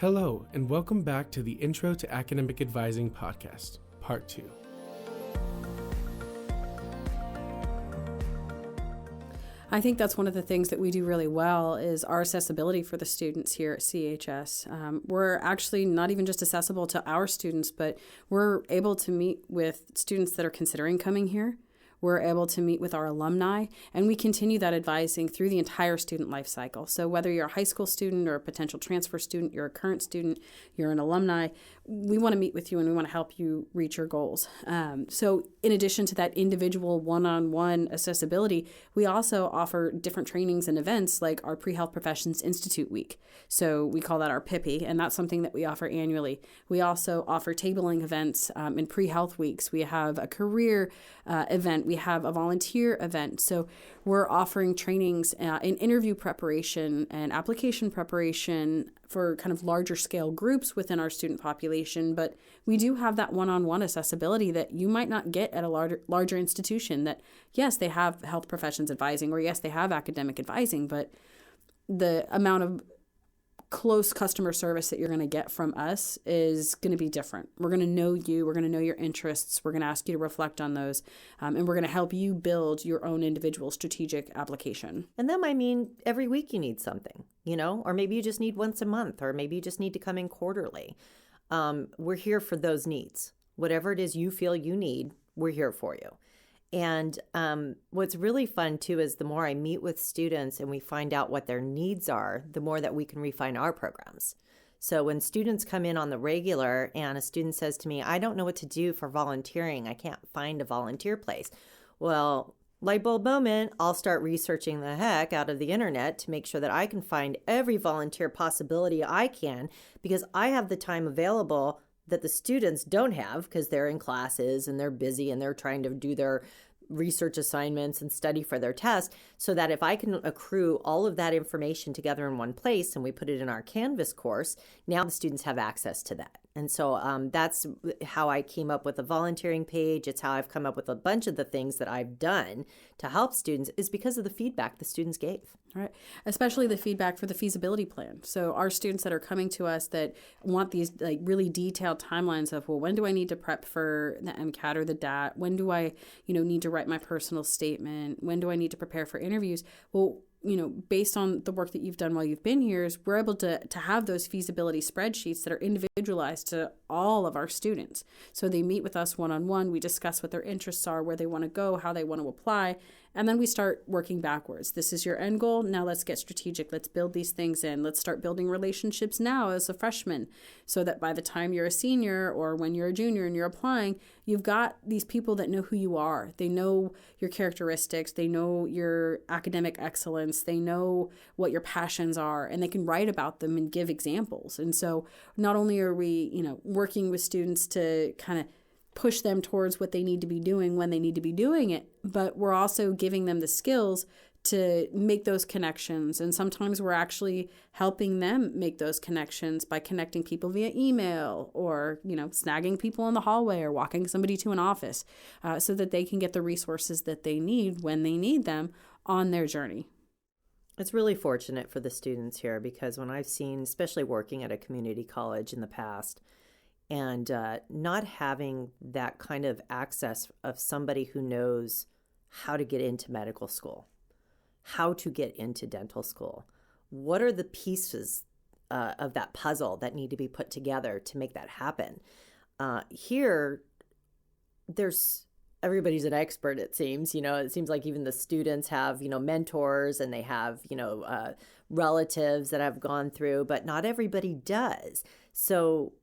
Hello, and welcome back to the Intro to Academic Advising podcast, Part 2. I think that's one of the things that we do really well is our accessibility for the students here at CHS. We're actually not even just accessible to our students, but we're able to meet with students that are considering coming here. We're able to meet with our alumni, and we continue that advising through the entire student life cycle. So whether you're a high school student or a potential transfer student, you're a current student, you're an alumni, we want to meet with you and we want to help you reach your goals. So in addition to that individual one-on-one accessibility, we also offer different trainings and events like our Pre-Health Professions Institute Week. So we call that our PIPI, and that's something that we offer annually. We also offer tabling events in pre-health weeks. We have a career event. We have a volunteer event. So we're offering trainings in interview preparation and application preparation for kind of larger scale groups within our student population. But we do have that one-on-one accessibility that you might not get at a larger institution that, yes, they have health professions advising, or yes, they have academic advising, but the amount of close customer service that you're going to get from us is going to be different. We're going to know you. We're going to know your interests. We're going to ask you to reflect on those. And we're going to help you build your own individual strategic application. And that might mean every week you need something, or maybe you just need once a month, or maybe you just need to come in quarterly. We're here for those needs. Whatever it is you feel you need, we're here for you. And what's really fun, too, is the more I meet with students and we find out what their needs are, the more that we can refine our programs. So when students come in on the regular and a student says to me, I don't know what to do for volunteering, I can't find a volunteer place. Well, light bulb moment, I'll start researching the heck out of the internet to make sure that I can find every volunteer possibility I can, because I have the time available that the students don't have because they're in classes and they're busy and they're trying to do their research assignments and study for their test, so that if I can accrue all of that information together in one place and we put it in our Canvas course, now the students have access to that. And so that's how I came up with the volunteering page. It's how I've come up with a bunch of the things that I've done to help students, is because of the feedback the students gave. All right. Especially the feedback for the feasibility plan. So our students that are coming to us that want these like really detailed timelines of, well, when do I need to prep for the MCAT or the DAT? When do I, need to write my personal statement? When do I need to prepare for interviews? Well, based on the work that you've done while you've been here, is we're able to have those feasibility spreadsheets that are individualized to all of our students. So they meet with us one-on-one, we discuss what their interests are, where they want to go, how they want to apply, and then we start working backwards. This is your end goal. Now let's get strategic. Let's build these things in. Let's start building relationships now as a freshman, so that by the time you're a senior or when you're a junior and you're applying, you've got these people that know who you are. They know your characteristics. They know your academic excellence. They know what your passions are, and they can write about them and give examples. And so not only are we, working with students to kind of push them towards what they need to be doing when they need to be doing it, but we're also giving them the skills to make those connections. And sometimes we're actually helping them make those connections by connecting people via email or, snagging people in the hallway or walking somebody to an office so that they can get the resources that they need when they need them on their journey. It's really fortunate for the students here, because when I've seen, especially working at a community college in the past, and not having that kind of access of somebody who knows how to get into medical school, how to get into dental school, what are the pieces of that puzzle that need to be put together to make that happen? Here, everybody's an expert, it seems. It seems like even the students have, mentors, and they have, relatives that have gone through, but not everybody does. So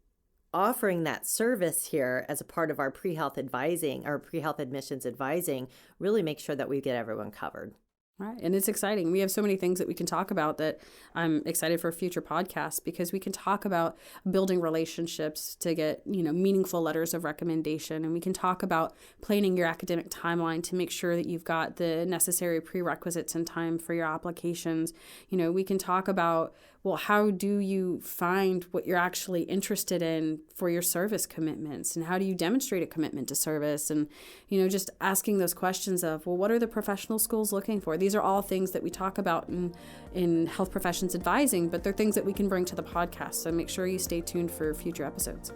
offering that service here as a part of our pre-health advising or pre-health admissions advising really makes sure that we get everyone covered. Right. And it's exciting. We have so many things that we can talk about that I'm excited for future podcasts, because we can talk about building relationships to get, meaningful letters of recommendation. And we can talk about planning your academic timeline to make sure that you've got the necessary prerequisites and time for your applications. We can talk about well, how do you find what you're actually interested in for your service commitments? And how do you demonstrate a commitment to service? And, just asking those questions of, well, what are the professional schools looking for? These are all things that we talk about in health professions advising, but they're things that we can bring to the podcast. So make sure you stay tuned for future episodes.